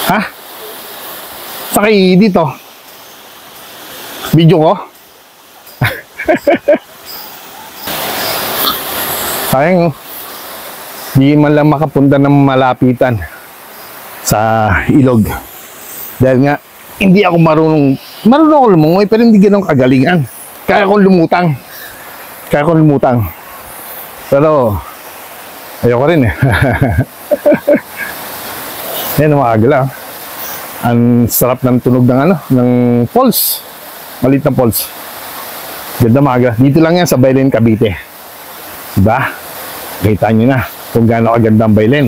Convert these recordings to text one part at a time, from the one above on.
Ha? Sakay dito. Video ko? Sayang, di man lang makapunta ng malapitan sa ilog. Dahil nga, hindi ako marunong ako lumungoy, pero hindi ganun kagalingan. Kaya kong lumutang. Pero, ayoko rin eh. Yan, makagala. Ang sarap ng tunog ng falls. Maliit na falls. Ganda maaga. Dito lang yan sa Baylen, Cavite. Diba? Kita nyo na kung gaano kaganda ang Baylen.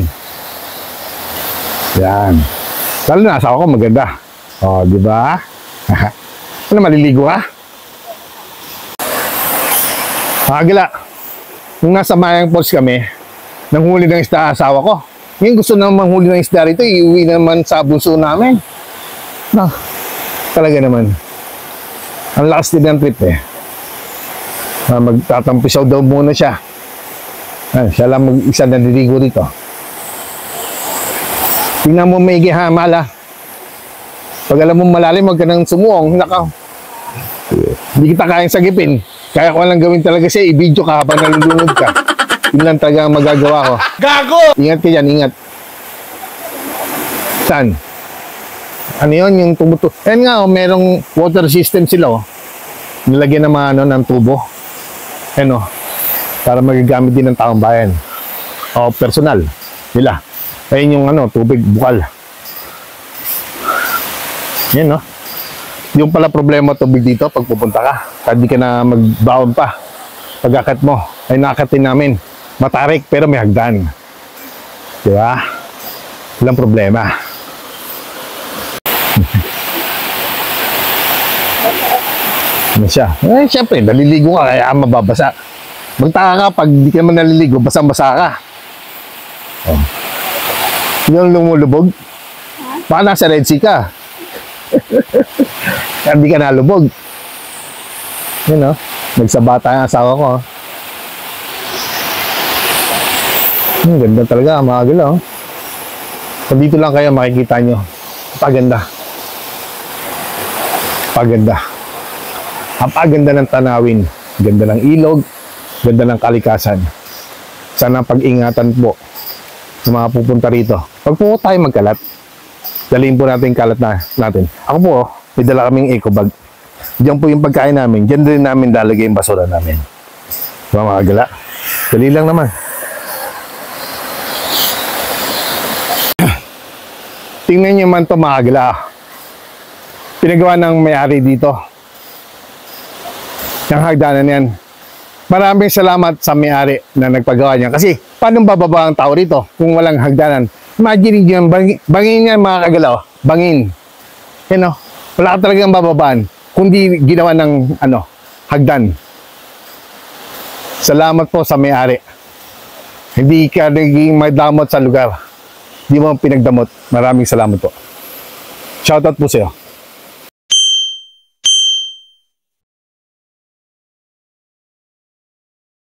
Yan. Lalo na asawa ko maganda. O, diba? Ano, maliligo ka? Makagala. Nung nasa Mayang Falls kami, nanghuli ng isda asawa ko. Ngayon gusto naman manghuli ng isda rito, iuwi naman sa bunso namin. No, talaga naman. Ang lakas din ng trip eh. Magtatampisaw daw muna siya. Siya lang mag-isa na niligo rito. Tingnan mo may gihamala. Pag alam mo malalim, huwag ka nang sumuong. Naka, hindi kita kayang sagipin. Kaya ko lang gawin talaga siya, i-video ka habang nalulunod ka. Yun lang talaga ang magagawa ko. Gago! Ingat ka dyan, ingat. Saan? Ano yun, yung tubo? Ayan nga, oh, merong water system sila, oh. Nilagyan naman ng tubo. Ayan, oh. Para magagamit din ng taong bayan. O, personal nila. Ayan yung tubig, bukal. Yan, no? Yung pala problema tubig dito pag pupunta ka. Hindi ka na magbaon pa. Pag-akat mo, ay nakatin namin. Matarik, pero may hagdan. Diba? Walang problema. Ano siya? Eh, syempre, naliligo ka, kaya mababasa. Magtaka ka, pag di ka naman naliligo, basang-basa ka. Oh. Yung lumulubog? Baka nasa Red Sea ka. Kaya di ka nalubog. Yun, no? Nagsabata ang asawa ko. Ganda talaga, mga gala. Oh. So, dito lang kayo makikita nyo. Paganda. Paganda. Ang paganda ng tanawin. Ganda ng ilog. Ganda ng kalikasan. Sana pag-ingatan po sa mga pupunta rito. Pag po tayo magkalat, dalhin po natin yung kalat natin. Ako po, may dala kaming eco bag. Diyan po yung pagkain namin. Diyan din namin lalagay yung basura namin. Mga gala. Dali lang naman. Tingnan nyo man ito, mga gala. Pinagawa ng may-ari dito. Yung hagdanan yan. Maraming salamat sa may-ari na nagpagawa niya. Kasi, paano bababa ang tao rito kung walang hagdanan? Imagine nyo, bangin yan, mga kagalaw. Bangin. Yan, no? Wala ka talagang bababaan kundi ginawa ng hagdan. Salamat po sa may-ari. Hindi ka naging madamot sa lugar. Hindi mo pinagdamot. Maraming salamat po. Shoutout po sa'yo.